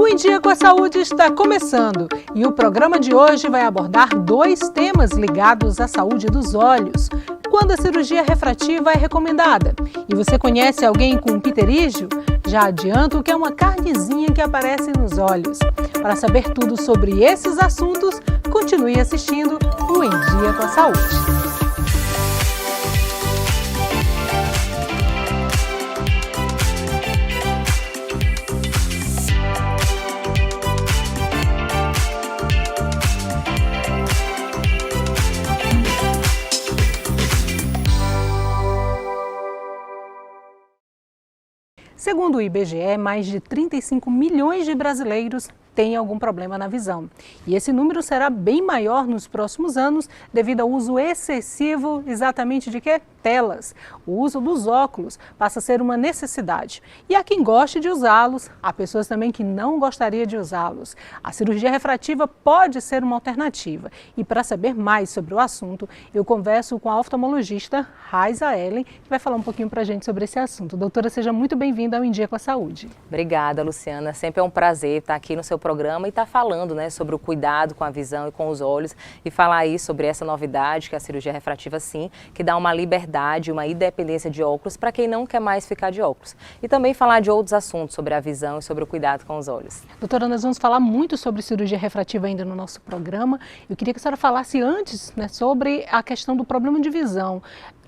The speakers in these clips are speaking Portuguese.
O Em Dia com a Saúde está começando e o programa de hoje vai abordar dois temas ligados à saúde dos olhos. Quando a cirurgia refrativa é recomendada e você conhece alguém com pterígio, já adianto que é uma carnezinha que aparece nos olhos. Para saber tudo sobre esses assuntos, continue assistindo o Em Dia com a Saúde. Segundo o IBGE, mais de 35 milhões de brasileiros têm algum problema na visão. E esse número será bem maior nos próximos anos devido ao uso excessivo, exatamente de quê? Telas. O uso dos óculos passa a ser uma necessidade. E há quem goste de usá-los, há pessoas também que não gostariam de usá-los. A cirurgia refrativa pode ser uma alternativa. E para saber mais sobre o assunto, eu converso com a oftalmologista Raiza Ellen, que vai falar um pouquinho para a gente sobre esse assunto. Doutora, seja muito bem-vinda ao Em Dia com a Saúde. Obrigada, Luciana. Sempre é um prazer estar aqui no seu programa e estar falando, né, sobre o cuidado com a visão e com os olhos e falar aí sobre essa novidade que é a cirurgia refrativa, sim, que dá uma liberdade, uma independência de óculos para quem não quer mais ficar de óculos. E também falar de outros assuntos sobre a visão e sobre o cuidado com os olhos. Doutora, nós vamos falar muito sobre cirurgia refrativa ainda no nosso programa. Eu queria que a senhora falasse antes, né, sobre a questão do problema de visão.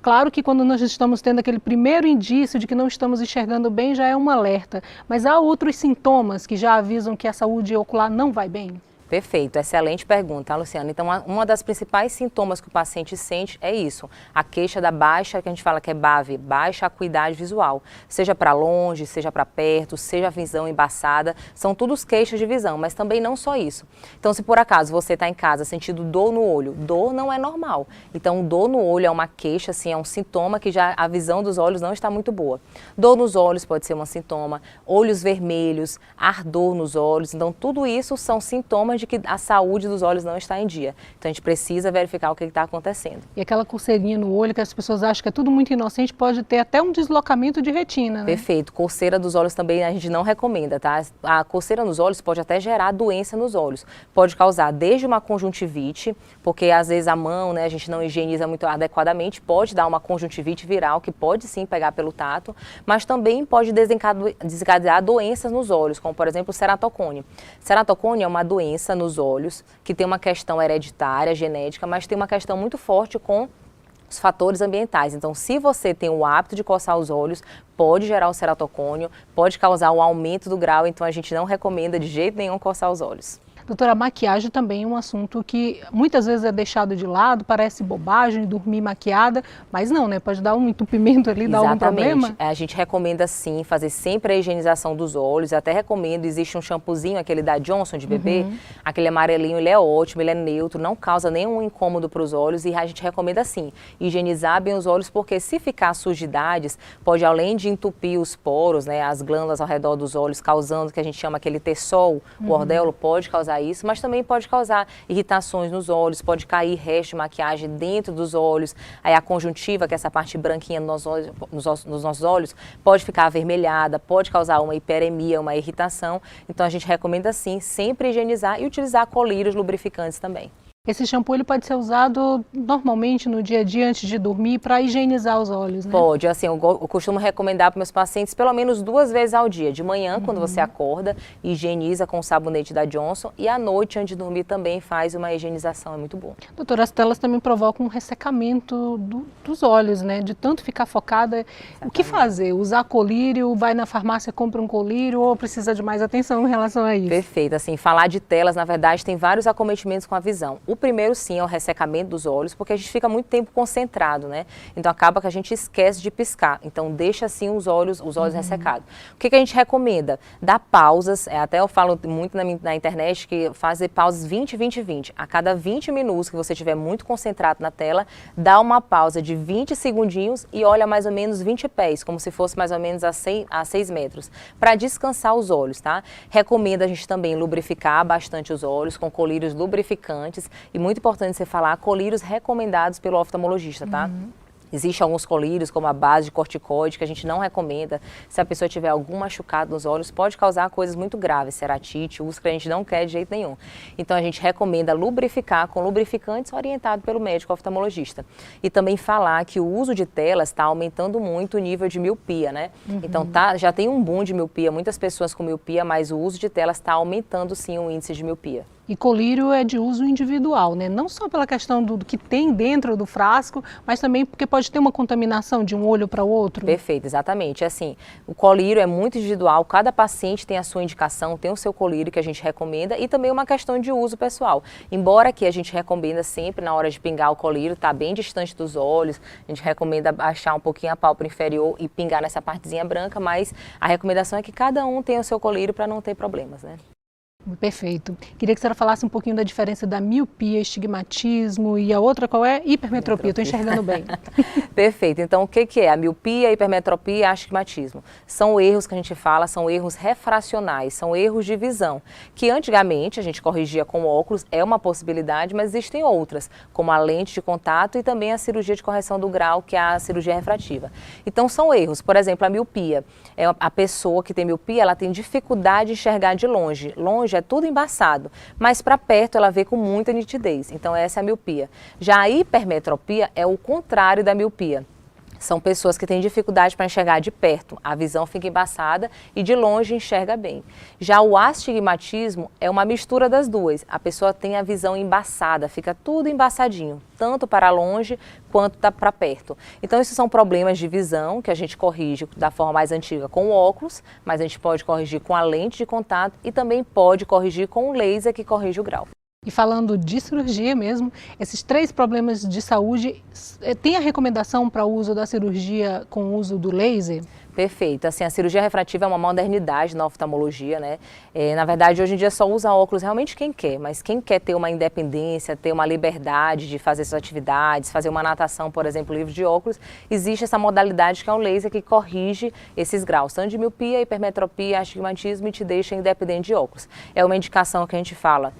Claro que quando nós estamos tendo aquele primeiro indício de que não estamos enxergando bem, já é um alerta. Mas há outros sintomas que já avisam que a saúde ocular não vai bem? Perfeito, excelente pergunta, Luciana. Então, uma das principais sintomas que o paciente sente é isso, a queixa da baixa, que a gente fala que é BAV, baixa acuidade visual. Seja para longe, seja para perto, seja a visão embaçada, são todos queixas de visão, mas também não só isso. Então, se por acaso você está em casa sentindo dor no olho, dor não é normal. Então, dor no olho é uma queixa, assim, é um sintoma que já a visão dos olhos não está muito boa. Dor nos olhos pode ser um sintoma, olhos vermelhos, ardor nos olhos, então tudo isso são sintomas de que a saúde dos olhos não está em dia. Então a gente precisa verificar o que está acontecendo. E aquela coceirinha no olho que as pessoas acham que é tudo muito inocente, pode ter até um deslocamento de retina, né? Perfeito. Coceira dos olhos também a gente não recomenda, tá? A coceira nos olhos pode até gerar doença nos olhos. Pode causar desde uma conjuntivite, porque às vezes a mão, né, a gente não higieniza muito adequadamente, pode dar uma conjuntivite viral, que pode sim pegar pelo tato, mas também pode desencadear doenças nos olhos, como por exemplo o ceratocone. Ceratocone é uma doença nos olhos, que tem uma questão hereditária, genética, mas tem uma questão muito forte com os fatores ambientais. Então, se você tem o hábito de coçar os olhos, pode gerar o ceratocônio, pode causar o aumento do grau, então a gente não recomenda de jeito nenhum coçar os olhos. Doutora, a maquiagem também é um assunto que muitas vezes é deixado de lado, parece bobagem, dormir maquiada, mas não, né? Pode dar um entupimento ali, dar algum problema? A gente recomenda sim fazer sempre a higienização dos olhos, até recomendo, existe um shampoozinho, aquele da Johnson de bebê, aquele amarelinho, ele é ótimo, ele é neutro, não causa nenhum incômodo para os olhos e a gente recomenda sim, higienizar bem os olhos, porque se ficar sujidades, pode além de entupir os poros, né, as glândulas ao redor dos olhos, causando o que a gente chama aquele tessol, o ordelo pode causar isso, mas também pode causar irritações nos olhos, pode cair resto de maquiagem dentro dos olhos, aí a conjuntiva, que é essa parte branquinha nos nossos olhos, pode ficar avermelhada, pode causar uma hiperemia, uma irritação, então a gente recomenda sim, sempre higienizar e utilizar colírios lubrificantes também. Esse shampoo ele pode ser usado normalmente no dia a dia antes de dormir para higienizar os olhos, né? Pode, assim, eu costumo recomendar para meus pacientes pelo menos 2 vezes ao dia. De manhã, quando você acorda, higieniza com o sabonete da Johnson e à noite, antes de dormir, também faz uma higienização, é muito bom. Doutora, as telas também provocam um ressecamento dos olhos, né? De tanto ficar focada. Exatamente. O que fazer? Usar colírio, vai na farmácia, compra um colírio ou precisa de mais atenção em relação a isso? Perfeito, assim, falar de telas, na verdade, tem vários acometimentos com a visão. O primeiro, sim, é o ressecamento dos olhos, porque a gente fica muito tempo concentrado, né? Então, acaba que a gente esquece de piscar. Então, deixa, assim, os olhos ressecados. O que a gente recomenda? Dar pausas, até eu falo muito na internet, que fazer pausas 20, 20, 20. A cada 20 minutos que você estiver muito concentrado na tela, dá uma pausa de 20 segundinhos e olha mais ou menos 20 pés, como se fosse mais ou menos a 6 metros, para descansar os olhos, tá? Recomenda a gente também lubrificar bastante os olhos com colírios lubrificantes. E muito importante você falar, colírios recomendados pelo oftalmologista, tá? Existem alguns colírios, como a base de corticoide, que a gente não recomenda. Se a pessoa tiver algum machucado nos olhos, pode causar coisas muito graves, ceratite, úlcera, a gente não quer de jeito nenhum. Então, a gente recomenda lubrificar com lubrificantes orientado pelo médico oftalmologista. E também falar que o uso de telas está aumentando muito o nível de miopia, né? Então, já tem um boom de miopia, muitas pessoas com miopia, mas o uso de telas está aumentando, sim, o índice de miopia. E colírio é de uso individual, né? Não só pela questão do que tem dentro do frasco, mas também porque pode ter uma contaminação de um olho para o outro. Perfeito, exatamente. Assim, o colírio é muito individual, cada paciente tem a sua indicação, tem o seu colírio que a gente recomenda e também uma questão de uso pessoal. Embora que a gente recomenda sempre na hora de pingar o colírio, tá bem distante dos olhos, a gente recomenda baixar um pouquinho a pálpebra inferior e pingar nessa partezinha branca, mas a recomendação é que cada um tenha o seu colírio para não ter problemas, né? Perfeito. Queria que a senhora falasse um pouquinho da diferença da miopia, estigmatismo e a outra qual é? Hipermetropia. Estou enxergando bem. Perfeito. Então, o que é? A miopia, a hipermetropia e astigmatismo. São erros que a gente fala, são erros refracionais, são erros de visão, que antigamente a gente corrigia com óculos, é uma possibilidade, mas existem outras, como a lente de contato e também a cirurgia de correção do grau, que é a cirurgia refrativa. Então, são erros. Por exemplo, a miopia. A pessoa que tem miopia, ela tem dificuldade de enxergar de longe. Longe é tudo embaçado, mas para perto ela vê com muita nitidez. Então essa é a miopia. Já a hipermetropia é o contrário da miopia. São pessoas que têm dificuldade para enxergar de perto, a visão fica embaçada e de longe enxerga bem. Já o astigmatismo é uma mistura das duas. A pessoa tem a visão embaçada, fica tudo embaçadinho, tanto para longe quanto para perto. Então esses são problemas de visão que a gente corrige da forma mais antiga com o óculos, mas a gente pode corrigir com a lente de contato e também pode corrigir com o laser que corrige o grau. E falando de cirurgia mesmo, esses 3 problemas de saúde, tem a recomendação para o uso da cirurgia com o uso do laser? Perfeito. Assim, a cirurgia refrativa é uma modernidade na oftalmologia, né? Na verdade, hoje em dia só usa óculos realmente quem quer, mas quem quer ter uma independência, ter uma liberdade de fazer suas atividades, fazer uma natação, por exemplo, livre de óculos, existe essa modalidade que é o laser que corrige esses graus, tanto de miopia, hipermetropia, astigmatismo e te deixa independente de óculos. É uma indicação que a gente fala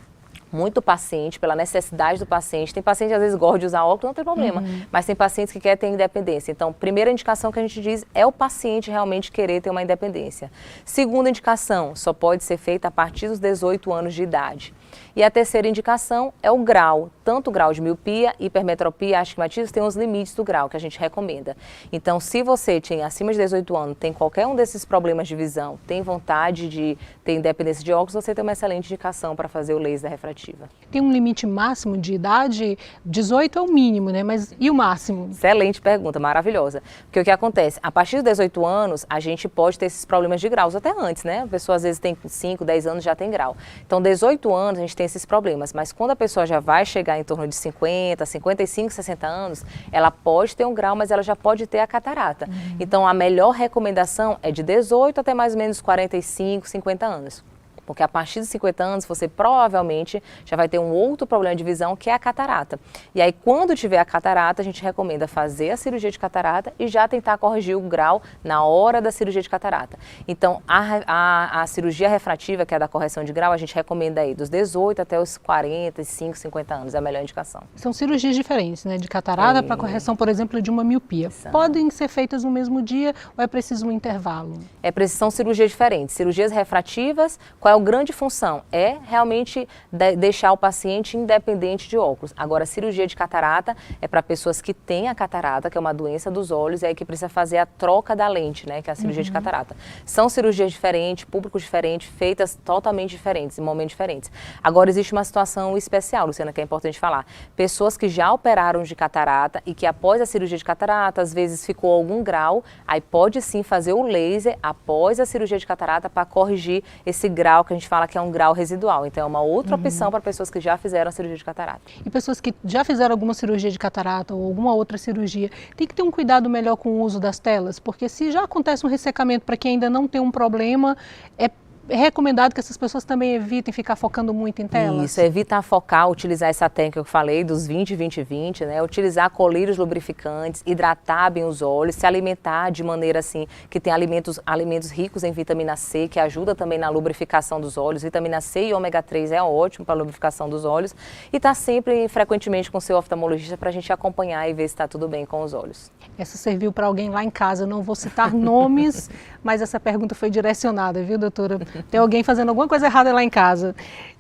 muito paciente, pela necessidade do paciente. Tem paciente que às vezes gosta de usar óculos, não tem problema, mas tem pacientes que querem ter independência. Então, primeira indicação que a gente diz é o paciente realmente querer ter uma independência. Segunda indicação, só pode ser feita a partir dos 18 anos de idade. E a terceira indicação é o grau, tanto o grau de miopia, hipermetropia, astigmatismo, tem os limites do grau que a gente recomenda. Então, se você tem acima de 18 anos, tem qualquer um desses problemas de visão, tem vontade de ter independência de óculos, você tem uma excelente indicação para fazer o laser refrativa. Tem um limite máximo de idade? 18 é o mínimo, né? Mas e o máximo? Excelente pergunta, maravilhosa. Porque o que acontece? A partir dos 18 anos, a gente pode ter esses problemas de graus, até antes, né? A pessoa às vezes tem 5, 10 anos já tem grau. Então, 18 anos a gente tem esses problemas, mas quando a pessoa já vai chegar em torno de 50, 55, 60 anos, ela pode ter um grau, mas ela já pode ter a catarata. Então, a melhor recomendação é de 18 até mais ou menos 45, 50 anos. Porque a partir de 50 anos você provavelmente já vai ter um outro problema de visão, que é a catarata. E aí quando tiver a catarata, a gente recomenda fazer a cirurgia de catarata e já tentar corrigir o grau na hora da cirurgia de catarata. Então a cirurgia refrativa, que é a da correção de grau, a gente recomenda aí dos 18 até os 45, 50 anos, é a melhor indicação. São cirurgias diferentes, né? De catarata para correção, por exemplo, de uma miopia. Podem ser feitas no mesmo dia ou é preciso um intervalo? São cirurgias diferentes. Cirurgias refrativas, qual é a grande função? É realmente deixar o paciente independente de óculos. Agora, a cirurgia de catarata é para pessoas que têm a catarata, que é uma doença dos olhos, e aí que precisa fazer a troca da lente, né? Que é a cirurgia de catarata. São cirurgias diferentes, públicos diferentes, feitas totalmente diferentes, em momentos diferentes. Agora, existe uma situação especial, Luciana, que é importante falar. Pessoas que já operaram de catarata e que após a cirurgia de catarata, às vezes ficou algum grau, aí pode sim fazer o laser após a cirurgia de catarata para corrigir esse grau que a gente fala que é um grau residual. Então é uma outra opção para pessoas que já fizeram a cirurgia de catarata. E pessoas que já fizeram alguma cirurgia de catarata ou alguma outra cirurgia, tem que ter um cuidado melhor com o uso das telas? Porque se já acontece um ressecamento para quem ainda não tem um problema, é é recomendado que essas pessoas também evitem ficar focando muito em telas? Isso, evitar focar, utilizar essa técnica que eu falei, dos 20-20-20, né? Utilizar colírios lubrificantes, hidratar bem os olhos, se alimentar de maneira assim, que tem alimentos ricos em vitamina C, que ajuda também na lubrificação dos olhos. Vitamina C e ômega 3 é ótimo para a lubrificação dos olhos. E estar sempre, frequentemente, com o seu oftalmologista para a gente acompanhar e ver se está tudo bem com os olhos. Essa serviu para alguém lá em casa, eu não vou citar nomes, mas essa pergunta foi direcionada, viu, doutora? Tem alguém fazendo alguma coisa errada lá em casa.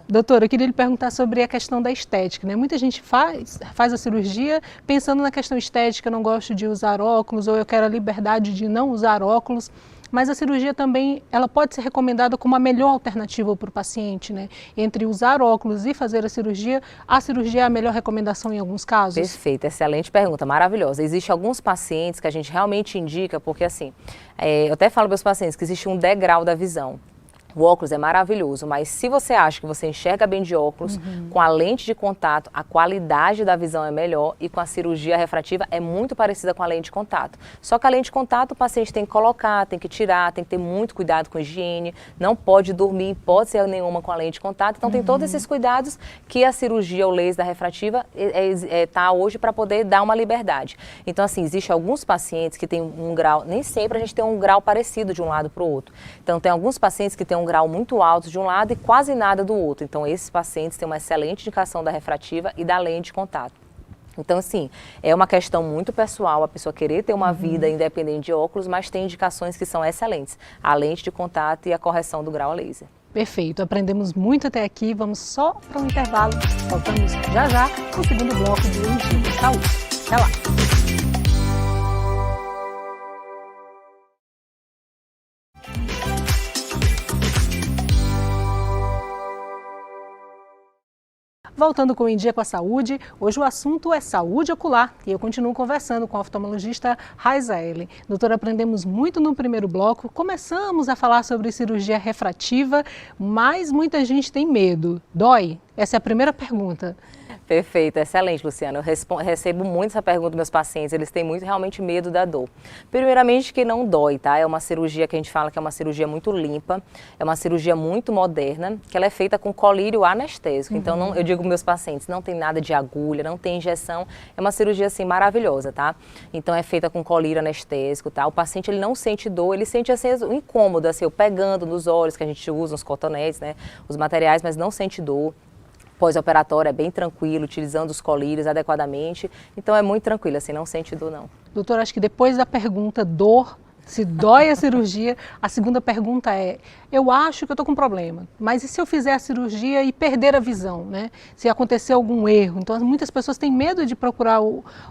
Doutora, eu queria lhe perguntar sobre a questão da estética, né? Muita gente faz a cirurgia pensando na questão estética, eu não gosto de usar óculos, ou eu quero a liberdade de não usar óculos. Mas a cirurgia também, ela pode ser recomendada como a melhor alternativa para o paciente, né? Entre usar óculos e fazer a cirurgia é a melhor recomendação em alguns casos? Perfeito, excelente pergunta, maravilhosa. Existem alguns pacientes que a gente realmente indica, porque assim, eu até falo para os pacientes que existe um degrau da visão. O óculos é maravilhoso, mas se você acha que você enxerga bem de óculos, com a lente de contato, a qualidade da visão é melhor e com a cirurgia refrativa é muito parecida com a lente de contato. Só que a lente de contato o paciente tem que colocar, tem que tirar, tem que ter muito cuidado com a higiene, não pode dormir, hipótese nenhuma com a lente de contato. Então tem todos esses cuidados que a cirurgia, o laser da refrativa, está hoje para poder dar uma liberdade. Então assim, existem alguns pacientes que têm um grau, nem sempre a gente tem um grau parecido de um lado para o outro. Então tem alguns pacientes que têm um grau muito alto de um lado e quase nada do outro. Então, esses pacientes têm uma excelente indicação da refrativa e da lente de contato. Então, assim, é uma questão muito pessoal a pessoa querer ter uma vida independente de óculos, mas tem indicações que são excelentes. A lente de contato e a correção do grau a laser. Perfeito, aprendemos muito até aqui. Vamos só para um intervalo. Voltamos já já com o segundo bloco de Ungido Saúde. Até lá! Voltando com o Em Dia com a Saúde, hoje o assunto é saúde ocular e eu continuo conversando com a oftalmologista Raiza Ellen. Doutora, aprendemos muito no primeiro bloco, começamos a falar sobre cirurgia refrativa, mas muita gente tem medo. Dói? Essa é a primeira pergunta. Perfeito, excelente, Luciana. Eu recebo muito essa pergunta dos meus pacientes, eles têm muito realmente medo da dor. Primeiramente que não dói, tá? É uma cirurgia que a gente fala que é uma cirurgia muito limpa, é uma cirurgia muito moderna, que ela é feita com colírio anestésico. Então, não, eu digo para meus pacientes, não tem nada de agulha, não tem injeção, é uma cirurgia assim maravilhosa, tá? Então, é feita com colírio anestésico, tá? O paciente, ele não sente dor, ele sente assim o incômodo, assim, eu pegando nos olhos, que a gente usa os cotonetes, né? Os materiais, mas não sente dor. Pós-operatório é bem tranquilo, utilizando os colírios adequadamente. Então é muito tranquilo, assim, não sente dor não. Doutora, acho que depois da pergunta dor, se dói a cirurgia, a segunda pergunta é, eu acho que eu estou com um problema, mas e se eu fizer a cirurgia e perder a visão, né? Se acontecer algum erro? Então muitas pessoas têm medo de procurar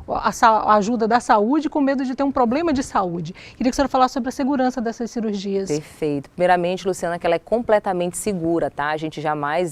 a ajuda da saúde com medo de ter um problema de saúde. Queria que a senhora falasse sobre a segurança dessas cirurgias. Perfeito. Primeiramente, Luciana, que ela é completamente segura, tá? A gente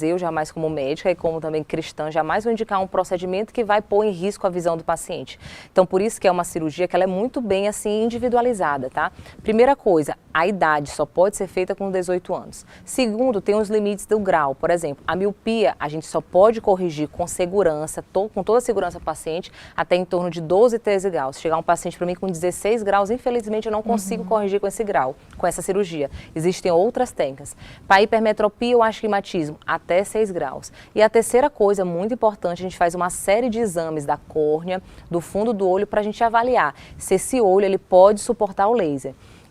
eu jamais como médica e como também cristã, jamais vou indicar um procedimento que vai pôr em risco a visão do paciente. Então por isso que é uma cirurgia que ela é muito bem assim individualizada, tá? Primeira coisa, a idade só pode ser feita com 18 anos. Segundo, tem os limites do grau. Por exemplo, a miopia a gente só pode corrigir com segurança, com toda a segurança do paciente, até em torno de 12, 13 graus. Se chegar um paciente para mim com 16 graus, infelizmente eu não consigo corrigir com esse grau, com essa cirurgia. Existem outras técnicas. Para hipermetropia ou astigmatismo, até 6 graus. E a terceira coisa, muito importante, a gente faz uma série de exames da córnea, do fundo do olho, para a gente avaliar se esse olho ele pode suportar o laser.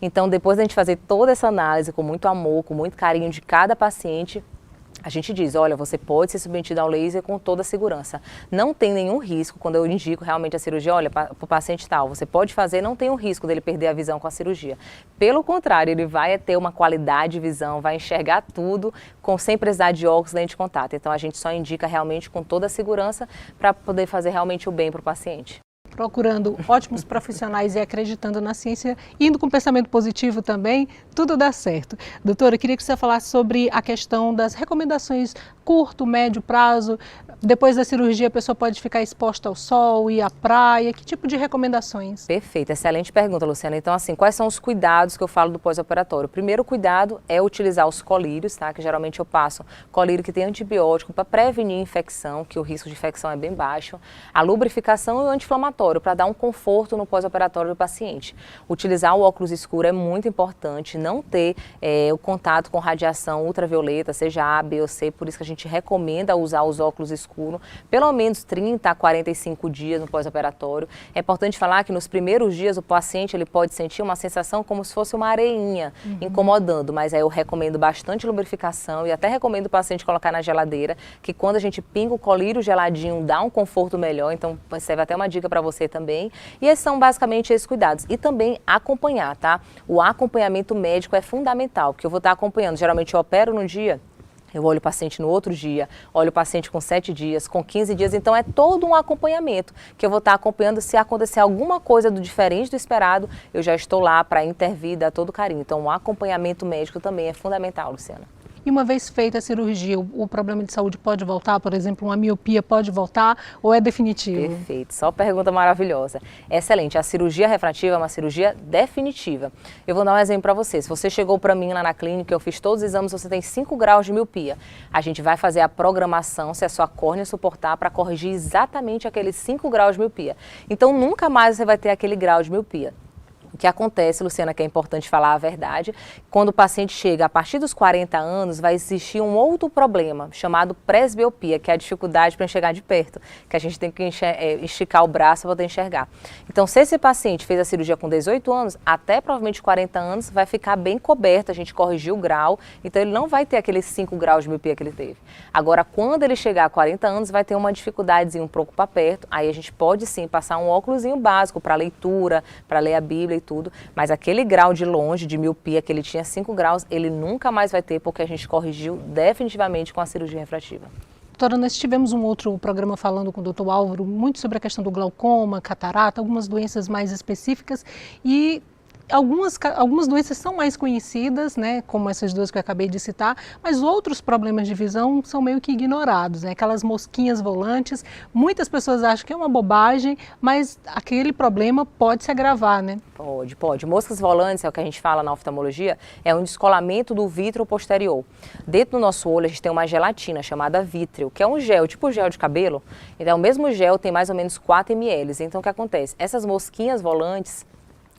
Então, depois da gente fazer toda essa análise com muito amor, com muito carinho de cada paciente, a gente diz, olha, você pode ser submetido ao laser com toda a segurança. Não tem nenhum risco, quando eu indico realmente a cirurgia, olha, para o paciente tal, você pode fazer, não tem o risco dele perder a visão com a cirurgia. Pelo contrário, ele vai ter uma qualidade de visão, vai enxergar tudo sem precisar de óculos, lente de contato. Então, a gente só indica realmente com toda a segurança para poder fazer realmente o bem para o paciente. Procurando ótimos profissionais e acreditando na ciência, indo com pensamento positivo também, tudo dá certo. Doutora, eu queria que você falasse sobre a questão das recomendações curto, médio prazo, Depois da cirurgia, a pessoa pode ficar exposta ao sol, ir à praia? Que tipo de recomendações? Perfeito, excelente pergunta, Luciana. Então, assim, quais são os cuidados que eu falo do pós-operatório? O primeiro cuidado é utilizar os colírios, tá? Que geralmente eu passo colírio que tem antibiótico para prevenir infecção, que o risco de infecção é bem baixo. A lubrificação e o anti-inflamatório para dar um conforto no pós-operatório do paciente. Utilizar o óculos escuro é muito importante, não ter o contato com radiação ultravioleta, seja A, B ou C, por isso que a gente recomenda usar os óculos escuros pelo menos 30 a 45 dias no pós-operatório. É importante falar que nos primeiros dias o paciente ele pode sentir uma sensação como se fosse uma areinha incomodando, mas aí eu recomendo bastante lubrificação e até recomendo o paciente colocar na geladeira, que quando a gente pinga o colírio geladinho dá um conforto melhor, então serve até uma dica para você também. E esses são basicamente esses cuidados. E também acompanhar, tá? O acompanhamento médico é fundamental, porque eu vou estar acompanhando, geralmente eu opero no dia, eu olho o paciente no outro dia, olho o paciente com 7 dias, com 15 dias, então é todo um acompanhamento que eu vou estar acompanhando. Se acontecer alguma coisa do diferente do esperado, eu já estou lá para intervir, dar todo o carinho. Então o acompanhamento médico também é fundamental, Luciana. E uma vez feita a cirurgia, o problema de saúde pode voltar? Por exemplo, uma miopia pode voltar ou é definitivo? Perfeito, só pergunta maravilhosa. Excelente, a cirurgia refrativa é uma cirurgia definitiva. Eu vou dar um exemplo para você. Se você chegou para mim lá na clínica, eu fiz todos os exames, você tem 5 graus de miopia. A gente vai fazer a programação, se a sua córnea suportar, para corrigir exatamente aqueles 5 graus de miopia. Então, nunca mais você vai ter aquele grau de miopia. O que acontece, Luciana, que é importante falar a verdade, quando o paciente chega a partir dos 40 anos, vai existir um outro problema, chamado presbiopia, que é a dificuldade para enxergar de perto, que a gente tem que esticar o braço para poder enxergar. Então, se esse paciente fez a cirurgia com 18 anos, até provavelmente 40 anos, vai ficar bem coberto, a gente corrigiu o grau, então ele não vai ter aqueles 5 graus de miopia que ele teve. Agora, quando ele chegar a 40 anos, vai ter uma dificuldadezinha um pouco para perto, aí a gente pode sim passar um óculosinho básico para leitura, para ler a Bíblia, tudo, mas aquele grau de longe, de miopia, que ele tinha 5 graus, ele nunca mais vai ter, porque a gente corrigiu definitivamente com a cirurgia refrativa. Doutora, nós tivemos um outro programa falando com o doutor Álvaro, muito sobre a questão do glaucoma, catarata, algumas doenças mais específicas e algumas doenças são mais conhecidas, né, como essas duas que eu acabei de citar, mas outros problemas de visão são meio que ignorados, né, aquelas mosquinhas volantes, muitas pessoas acham que é uma bobagem, mas aquele problema pode se agravar, né? Pode. Moscas volantes, é o que a gente fala na oftalmologia, é um descolamento do vítreo posterior. Dentro do nosso olho a gente tem uma gelatina chamada vítreo, que é um gel, tipo gel de cabelo. Então o mesmo gel tem mais ou menos 4 ml. Então o que acontece? Essas mosquinhas volantes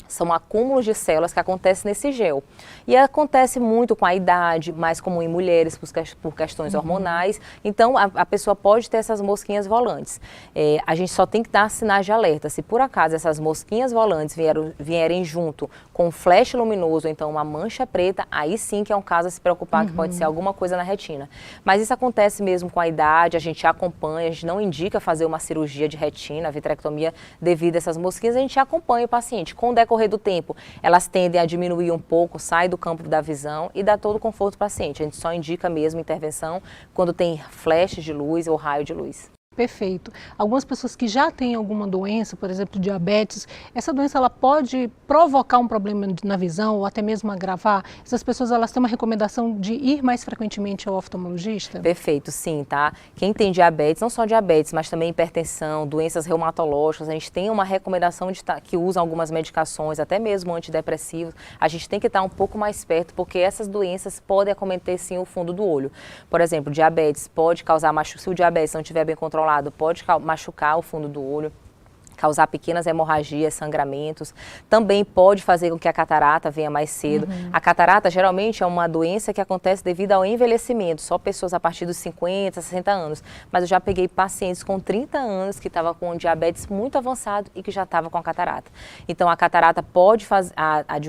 são acúmulos de células que acontecem nesse gel. E acontece muito com a idade, mais comum em mulheres por questões hormonais. Então, a pessoa pode ter essas mosquinhas volantes. A gente só tem que dar sinais de alerta. Se por acaso essas mosquinhas volantes vierem junto com um flash luminoso, então uma mancha preta, aí sim que é um caso a se preocupar, que pode ser alguma coisa na retina. Mas isso acontece mesmo com a idade, a gente acompanha, a gente não indica fazer uma cirurgia de retina, vitrectomia, devido a essas mosquinhas, a gente acompanha o paciente. Com o decorrer do tempo, elas tendem a diminuir um pouco, sai do campo da visão e dá todo o conforto para o paciente. A gente só indica mesmo intervenção quando tem flashes de luz ou raio de luz. Perfeito. Algumas pessoas que já têm alguma doença, por exemplo, diabetes, essa doença ela pode provocar um problema na visão ou até mesmo agravar? Essas pessoas elas têm uma recomendação de ir mais frequentemente ao oftalmologista? Perfeito, sim, tá? Quem tem diabetes, não só diabetes, mas também hipertensão, doenças reumatológicas, a gente tem uma recomendação que usa algumas medicações, até mesmo antidepressivos. A gente tem que estar um pouco mais perto, porque essas doenças podem acometer sim o fundo do olho. Por exemplo, diabetes pode causar, se o diabetes não estiver bem controlado, pode machucar o fundo do olho, causar pequenas hemorragias, sangramentos. Também pode fazer com que a catarata venha mais cedo. A catarata geralmente é uma doença que acontece devido ao envelhecimento, só pessoas a partir dos 50, 60 anos. Mas eu já peguei pacientes com 30 anos que estavam com diabetes muito avançado e que já estavam com a catarata. Então a catarata pode fazer,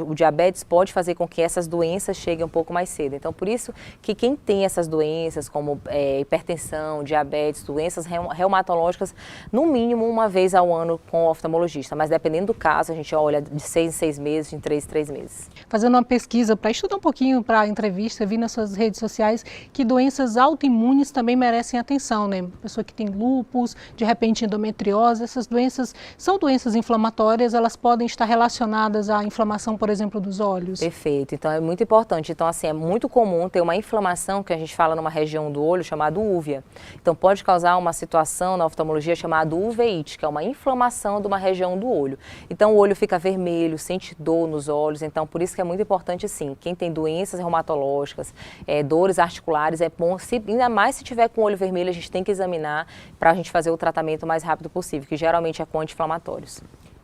o diabetes pode fazer com que essas doenças cheguem um pouco mais cedo. Então por isso que quem tem essas doenças como hipertensão, diabetes, doenças reumatológicas, no mínimo uma vez ao ano com o oftalmologista, mas dependendo do caso, a gente olha de 6 em 6 meses, de 3 em 3 meses. Fazendo uma pesquisa para estudar um pouquinho para a entrevista, vi nas suas redes sociais que doenças autoimunes também merecem atenção, né? Pessoa que tem lúpus, de repente endometriose, essas doenças são doenças inflamatórias, elas podem estar relacionadas à inflamação, por exemplo, dos olhos? Perfeito, então é muito importante. Então, assim, é muito comum ter uma inflamação que a gente fala numa região do olho chamada úvea. Então, pode causar uma situação na oftalmologia chamada uveíte, que é uma inflamação de uma região do olho. Então, o olho fica vermelho, sente dor nos olhos, então por isso que é muito importante, sim, quem tem doenças reumatológicas, dores articulares, é bom, ainda mais se tiver com o olho vermelho, a gente tem que examinar para a gente fazer o tratamento o mais rápido possível, que geralmente é com anti-inflamatórios.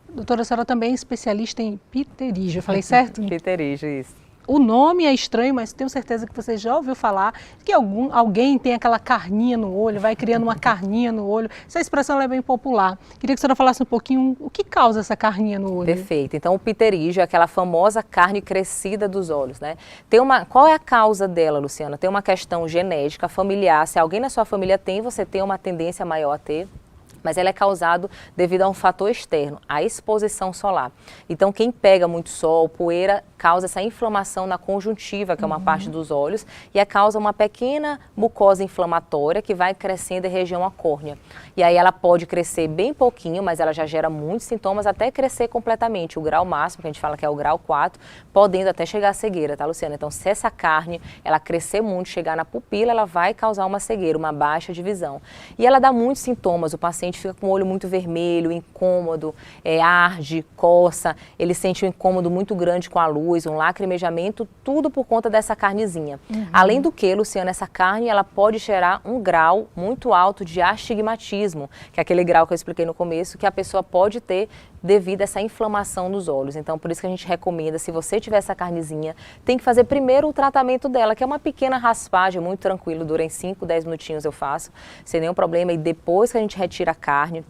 Doutora, a senhora também é especialista em pterígio, eu falei certo? Pterígio, isso. O nome é estranho, mas tenho certeza que você já ouviu falar que alguém tem aquela carninha no olho, vai criando uma carninha no olho. Essa expressão é bem popular. Queria que a senhora falasse um pouquinho o que causa essa carninha no olho. Perfeito. Então, o pterígio é aquela famosa carne crescida dos olhos, né? Qual é a causa dela, Luciana? Tem uma questão genética, familiar. Se alguém na sua família tem, você tem uma tendência maior a ter. Mas ela é causado devido a um fator externo, a exposição solar. Então, quem pega muito sol, poeira, causa essa inflamação na conjuntiva, que é uma parte dos olhos, e causa uma pequena mucosa inflamatória que vai crescendo em região à córnea. E aí ela pode crescer bem pouquinho, mas ela já gera muitos sintomas até crescer completamente. O grau máximo, que a gente fala que é o grau 4, podendo até chegar à cegueira, tá, Luciana? Então, se essa carne, ela crescer muito, chegar na pupila, ela vai causar uma cegueira, uma baixa de visão. E ela dá muitos sintomas, o paciente fica com o olho muito vermelho, incômodo, arde, coça, ele sente um incômodo muito grande com a luz, um lacrimejamento, tudo por conta dessa carnezinha. Além do que, Luciana, essa carne ela pode gerar um grau muito alto de astigmatismo, que é aquele grau que eu expliquei no começo, que a pessoa pode ter devido a essa inflamação nos olhos. Então, por isso que a gente recomenda, se você tiver essa carnezinha, tem que fazer primeiro o tratamento dela, que é uma pequena raspagem, muito tranquilo, dura em 5, 10 minutinhos eu faço, sem nenhum problema, e depois que a gente retira a carne,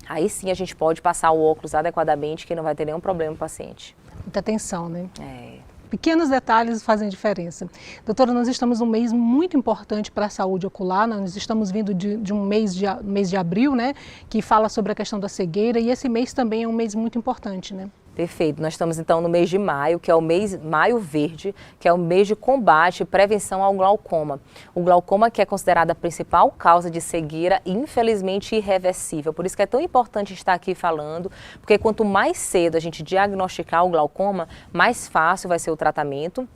aí sim a gente pode passar o óculos adequadamente, que não vai ter nenhum problema no paciente. Muita atenção, né? É. Pequenos detalhes fazem diferença. Doutora, nós estamos num mês muito importante para a saúde ocular, nós estamos vindo de um mês de abril, né, que fala sobre a questão da cegueira, e esse mês também é um mês muito importante, né? Perfeito. Nós estamos então no mês de maio, que é o mês Maio Verde, que é o mês de combate e prevenção ao glaucoma. O glaucoma que é considerado a principal causa de cegueira, infelizmente irreversível. Por isso que é tão importante estar aqui falando, porque quanto mais cedo a gente diagnosticar o glaucoma, mais fácil vai ser o tratamento.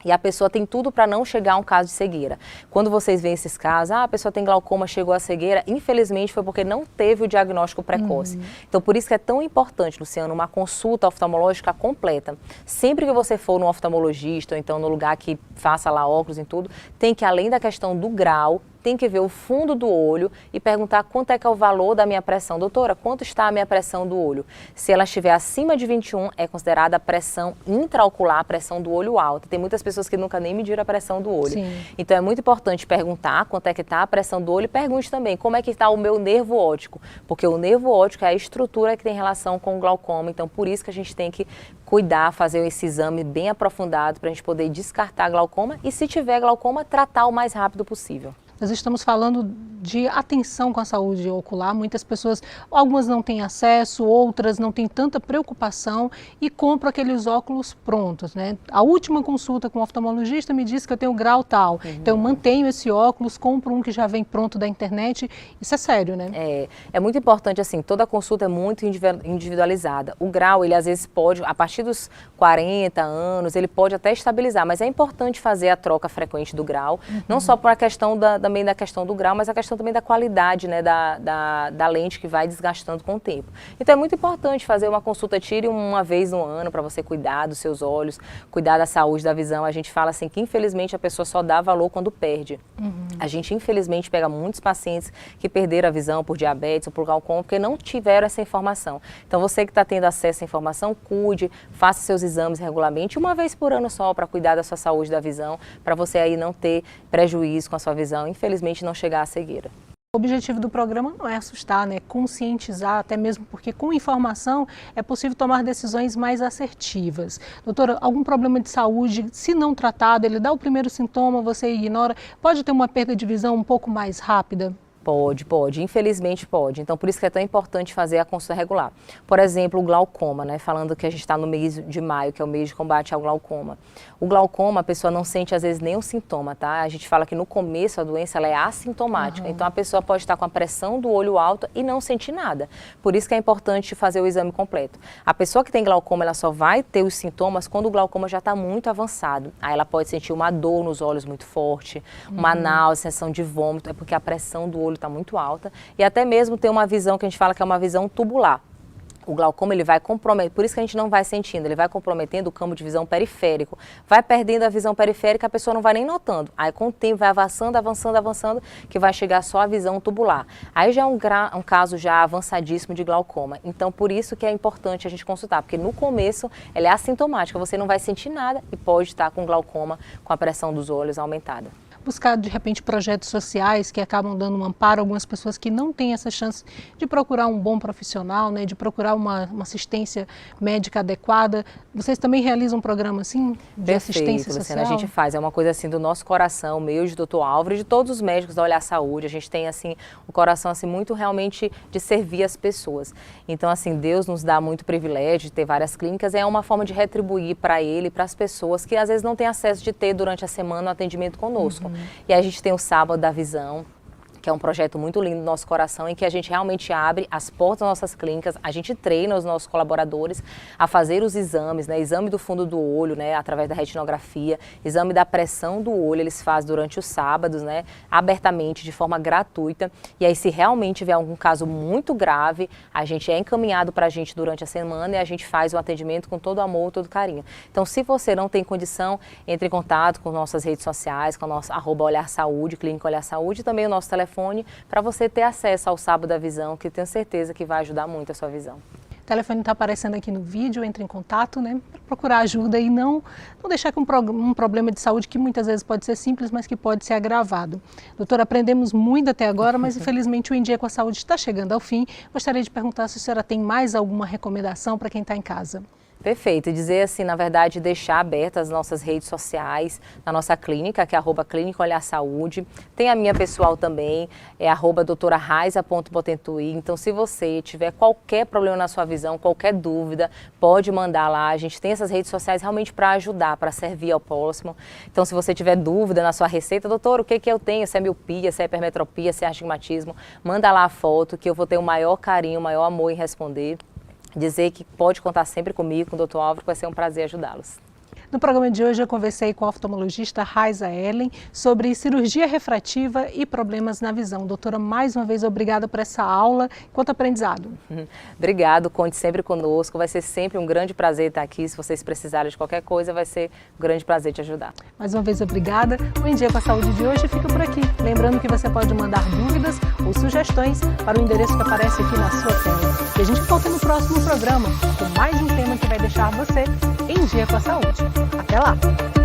E a pessoa tem tudo para não chegar a um caso de cegueira. Quando vocês veem esses casos, a pessoa tem glaucoma, chegou à cegueira, infelizmente foi porque não teve o diagnóstico precoce. Então, por isso que é tão importante, Luciano, uma consulta oftalmológica completa. Sempre que você for no oftalmologista, ou então no lugar que faça lá óculos e tudo, tem que, além da questão do grau, tem que ver o fundo do olho e perguntar quanto é que é o valor da minha pressão. Doutora, quanto está a minha pressão do olho? Se ela estiver acima de 21, é considerada a pressão intraocular, a pressão do olho alta. Tem muitas pessoas que nunca nem mediram a pressão do olho. Sim. Então é muito importante perguntar quanto é que está a pressão do olho e pergunte também como é que está o meu nervo óptico, porque o nervo óptico é a estrutura que tem relação com o glaucoma, então por isso que a gente tem que cuidar, fazer esse exame bem aprofundado para a gente poder descartar glaucoma e, se tiver glaucoma, tratar o mais rápido possível. Nós estamos falando de atenção com a saúde ocular. Muitas pessoas, algumas não têm acesso, outras não têm tanta preocupação e compram aqueles óculos prontos, né? A última consulta com o oftalmologista me disse que eu tenho grau tal. Então eu mantenho esse óculos, compro um que já vem pronto da internet. Isso é sério, né? É muito importante, assim, toda consulta é muito individualizada. O grau, ele às vezes pode, a partir dos 40 anos, ele pode até estabilizar, mas é importante fazer a troca frequente do grau, não só por a questão também da questão do grau, mas a questão também da qualidade, né, da lente que vai desgastando com o tempo. Então é muito importante fazer uma consulta, tire uma vez no ano para você cuidar dos seus olhos, cuidar da saúde da visão. A gente fala assim que infelizmente a pessoa só dá valor quando perde. A gente infelizmente pega muitos pacientes que perderam a visão por diabetes ou por glaucoma porque não tiveram essa informação. Então você que está tendo acesso à informação, cuide, faça seus exames regularmente, uma vez por ano só, para cuidar da sua saúde da visão, para você aí não ter prejuízo com a sua visão, infelizmente não chegar à cegueira. O objetivo do programa não é assustar, né? Conscientizar, até mesmo porque com informação é possível tomar decisões mais assertivas. Doutora, algum problema de saúde, se não tratado, ele dá o primeiro sintoma, você ignora, pode ter uma perda de visão um pouco mais rápida? Pode. Infelizmente pode. Então, por isso que é tão importante fazer a consulta regular. Por exemplo, o glaucoma, né? Falando que a gente está no mês de maio, que é o mês de combate ao glaucoma. O glaucoma, a pessoa não sente, às vezes, nenhum sintoma, tá? A gente fala que no começo a doença ela é assintomática. Então, a pessoa pode estar com a pressão do olho alta e não sentir nada. Por isso que é importante fazer o exame completo. A pessoa que tem glaucoma, ela só vai ter os sintomas quando o glaucoma já está muito avançado. Aí ela pode sentir uma dor nos olhos muito forte, uma náusea, sensação de vômito, é porque a pressão do olho está muito alta. E até mesmo ter uma visão que a gente fala que é uma visão tubular. O glaucoma, ele vai comprometer, por isso que a gente não vai sentindo, ele vai comprometendo o campo de visão periférico. Vai perdendo a visão periférica, a pessoa não vai nem notando. Aí com o tempo vai avançando, que vai chegar só a visão tubular. Aí já é um caso já avançadíssimo de glaucoma. Então, por isso que é importante a gente consultar, porque no começo ela é assintomática, você não vai sentir nada e pode estar com glaucoma, com a pressão dos olhos aumentada. Buscar, de repente, projetos sociais que acabam dando um amparo a algumas pessoas que não têm essa chance de procurar um bom profissional, né, de procurar uma assistência médica adequada. Vocês também realizam um programa assim, de assistência social? Luciana, a gente faz, é uma coisa assim do nosso coração, meu, de Dr. Álvaro, de todos os médicos da Olhar Saúde. A gente tem assim um coração assim muito realmente de servir as pessoas. Então assim, Deus nos dá muito privilégio de ter várias clínicas, é uma forma de retribuir para ele, para as pessoas que às vezes não têm acesso de ter durante a semana um atendimento conosco. E aí a gente tem o Sábado da Visão, que é um projeto muito lindo do nosso coração, em que a gente realmente abre as portas das nossas clínicas, a gente treina os nossos colaboradores a fazer os exames, né? Exame do fundo do olho, né? Através da retinografia, exame da pressão do olho, eles fazem durante os sábados, né? Abertamente, de forma gratuita. E aí, se realmente tiver algum caso muito grave, a gente é encaminhado para a gente durante a semana e a gente faz o atendimento com todo amor, todo carinho. Então, se você não tem condição, entre em contato com nossas redes sociais, com o nosso @olharsaúde, Clínica Olhar Saúde, e também o nosso telefone para você ter acesso ao Sábado da Visão, que tenho certeza que vai ajudar muito a sua visão. O telefone está aparecendo aqui no vídeo, entre em contato, né, para procurar ajuda e não deixar que um problema de saúde que muitas vezes pode ser simples, mas que pode ser agravado. Doutora, aprendemos muito até agora, mas infelizmente o Em Dia com a Saúde está chegando ao fim. Gostaria de perguntar se a senhora tem mais alguma recomendação para quem está em casa. Perfeito, e dizer assim, na verdade, deixar abertas as nossas redes sociais, na nossa clínica, que é @Clínica Olhar Saúde. Tem a minha pessoal também, é @doutoraraiza.botentuí. Então, se você tiver qualquer problema na sua visão, qualquer dúvida, pode mandar lá. A gente tem essas redes sociais realmente para ajudar, para servir ao próximo. Então, se você tiver dúvida na sua receita, doutor, o que eu tenho? Se é miopia, se é hipermetropia, se é astigmatismo, manda lá a foto que eu vou ter o maior carinho, o maior amor em responder. Dizer que pode contar sempre comigo, com o Dr. Álvaro, que vai ser um prazer ajudá-los. No programa de hoje eu conversei com a oftalmologista Raiza Ellen sobre cirurgia refrativa e problemas na visão. Doutora, mais uma vez, obrigada por essa aula. Quanto aprendizado. Obrigado, conte sempre conosco. Vai ser sempre um grande prazer estar aqui. Se vocês precisarem de qualquer coisa, vai ser um grande prazer te ajudar. Mais uma vez, obrigada. O Em Dia com a Saúde de hoje fica por aqui. Lembrando que você pode mandar dúvidas ou sugestões para o endereço que aparece aqui na sua tela. E a gente volta no próximo programa com mais um tema que vai deixar você em dia com a saúde. Até lá!